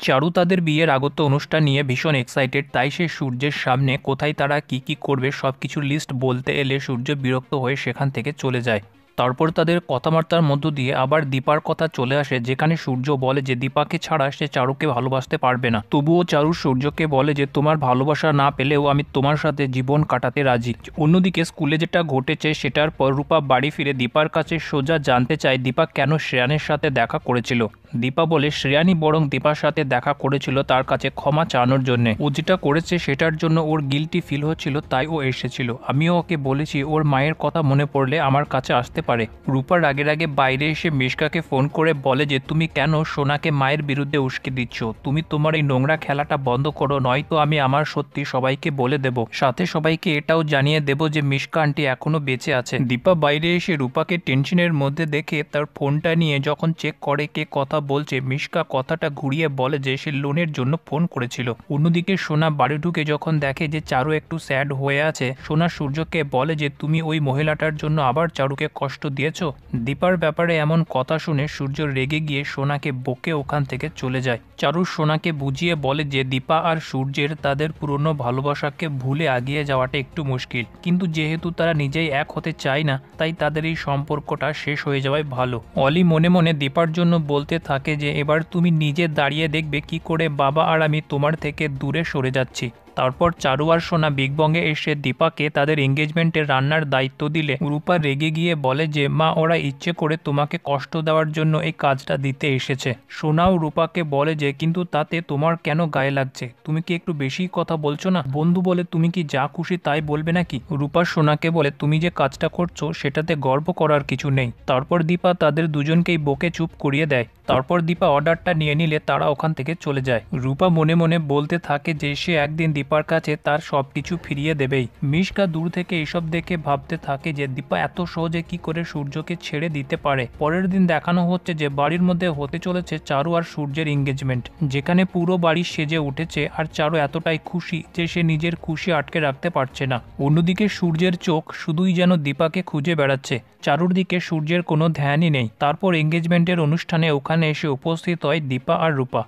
চারু তাদের বিয়ের আগত অনুষ্ঠান নিয়ে ভীষণ এক্সাইটেড, তাই সে সূর্যের সামনে কোথায় তারা কি করবে সবকিছু লিস্ট বলতে এলে সূর্য বিরক্ত হয়ে সেখান থেকে চলে যায়। তারপর তাদের কথাবার্তার মধ্য দিয়ে আবার দীপার কথা চলে আসে, যেখানে সূর্য বলে যে দীপাকে ছাড়া সে চারুকে ভালোবাসতে পারবে না। তবুও চারু সূর্যকে বলে যে তোমার ভালোবাসা না পেলেও আমি তোমার সাথে জীবন কাটাতে রাজি। অন্যদিকে স্কুলে যেটা ঘটেছে সেটার পর রূপা বাড়ি ফিরে দীপার কাছে সোজা জানতে চায় দীপা কেন শ্রেয়ানের সাথে দেখা করেছিল। দীপা বলে শ্রেয়ানি বরং দীপার সাথে দেখা করেছিল তার কাছে ক্ষমা চাওয়ানোর জন্য। ও যেটা করেছে সেটার জন্য ওর গিল্টি ফিল হচ্ছিল, তাই ও এসেছিল। আমিও ওকে বলেছি ওর মায়ের কথা মনে পড়লে আমার কাছে আসতে পারে। রূপা রাগে রাগে বাইরে এসে মিশকাকে ফোন করে বলে যে তুমি কেন সোনাকে মায়ের বিরুদ্ধে উস্কে দিচ্ছ, তুমি তোমার এই নোংরা খেলাটা বন্ধ করো, নয়তো আমি আমার সত্যি সবাইকে বলে দেব, সাথে সবাইকে এটাও জানিয়ে দেব যে মিশকা আন্টি এখনো বেঁচে আছে। দীপা বাইরে এসে রূপাকে টেনশনের মধ্যে দেখে তার ফোনটা নিয়ে যখন চেক করে কে কথা বলছে, মিশকা কথাটা ঘুরিয়ে বলে যে সে লোনের জন্য ফোন করেছিল। অন্যদিকে সোনা বাড়ি ঢুকে যখন দেখে যে চারু একটু স্যাড হয়ে আছে, সোনা সূর্যকে বলে যে তুমি ওই মহিলাটার জন্য আবার চারুকে কষ্ট দিয়েছ। দীপার ব্যাপারে এমন কথা শুনে সূর্য রেগে গিয়ে সোনাকে বকে ওখান থেকে চলে যায়। চারু সোনাকে বুঝিয়ে বলে যে দীপা আর সূর্যের তাদের পুরনো ভালোবাসাকে ভুলে এগিয়ে যাওয়াটা একটু মুশকিল, কিন্তু যেহেতু তারা নিজেই এক হতে চায় না তাই তাদের এই সম্পর্কটা শেষ হয়ে যাওয়াই ভালো। অলি মনে মনে দীপার জন্য বলতে থাকে যে এবার তুমি নিজে দাঁড়িয়ে দেখবে কি করে বাবা আর আমি তোমার থেকে দূরে সরে যাচ্ছি। তারপর চারু আর সোনা বিগ বংয়ে এসে দীপাকে তাদের এঙ্গেজমেন্টের রান্নার দায়িত্ব দিলে রূপা রেগে গিয়ে বলে যে মা ওরা ইচ্ছে করে তোমাকে কষ্ট দেওয়ার জন্য এই কাজটা দিতে এসেছে। সোনাও রূপাকে বলে যে কিন্তু তাতে তোমার কেন গায়ে লাগছে, তুমি কি একটু বেশি কথা বলছো না, বন্ধু বলে তুমি কি যা খুশি তাই বলবে নাকি। রূপা সোনাকে বলে তুমি যে কাজটা করছো সেটাতে গর্ব করার কিছু নেই। তারপর দীপা তাদের দুজনকেই বকে চুপ করিয়ে দেয়। তারপর দীপা অর্ডারটা নিয়ে নিলে তারা ওখান থেকে চলে যায়। রূপা মনে মনে বলতে থাকে যে সে একদিন দীপার কাছে তার সবকিছু ফিরিয়ে দেবেই। মিশকা দূর থেকে এসব দেখে ভাবতে থাকে যে দীপা এত সহজে কি করে সূর্যকে ছেড়ে দিতে পারে। পরের দিন দেখানো হচ্ছে যে বাড়ির মধ্যে হতে চলেছে চারু আর সূর্যের এঙ্গেজমেন্ট, যেখানে পুরো বাড়ি সেজে উঠেছে আর চারু এতটাই খুশি যে সে নিজের খুশি আটকে রাখতে পারছে না। অন্যদিকে সূর্যের চোখ শুধুই যেন দীপাকে খুঁজে বেড়াচ্ছে, চারুর দিকে সূর্যের কোনো ধ্যানই নেই। তারপর এঙ্গেজমেন্টের অনুষ্ঠানে ওখানে এসে উপস্থিত হয় দীপা আর রূপা।